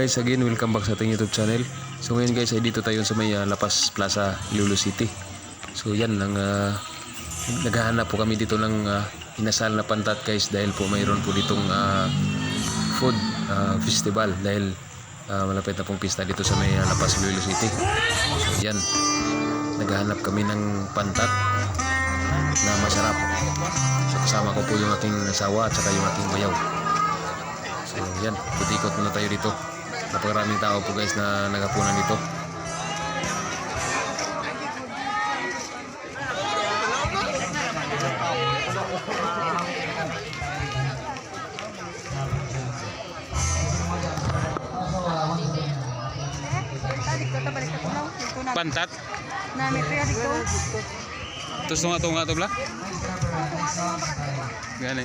guys, again welcome back sa ating YouTube channel. So ngayon guys ay dito tayo sa may Lapas Plaza, Iloilo City. So yan lang, naghahanap po kami dito ng inasal na pantat guys, dahil po mayroon po ditong food festival, dahil malapit na pong pista dito sa may Lapas, Iloilo City. So yan, naghahanap kami ng pantat na masarap. So kasama ko po yung aking asawa at saka yung aking bayaw. So yan, ikot muna tayo dito. Napakaraming tao po guys na nagapunan dito. Pantat? Nami ito yan dito. Terus tunga-tunga to bla? Gani.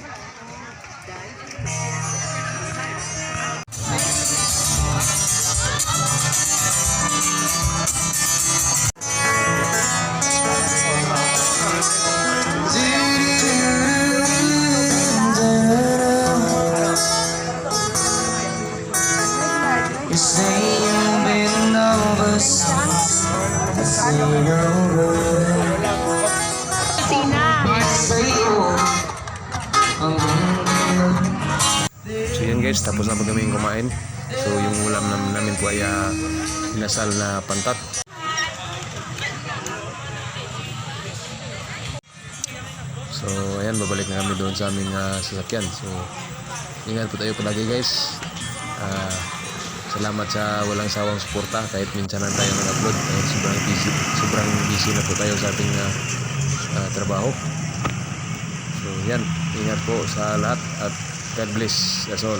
You say you've been overseas, I say you're good. So yan guys, tapos na po kami kumain. So yung ulam namin po ay inasal na pantat. So ayan, babalik na kami doon sa aming sasakyan. So ingat po tayo palagi guys. Salamat sa walang sawang suporta kahit minsan lang tayo nag-upload. Sobrang busy na po tayo sa ating trabaho. So yan, ingat po sa lahat at God bless us all.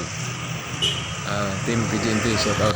Team PGNT, shout out.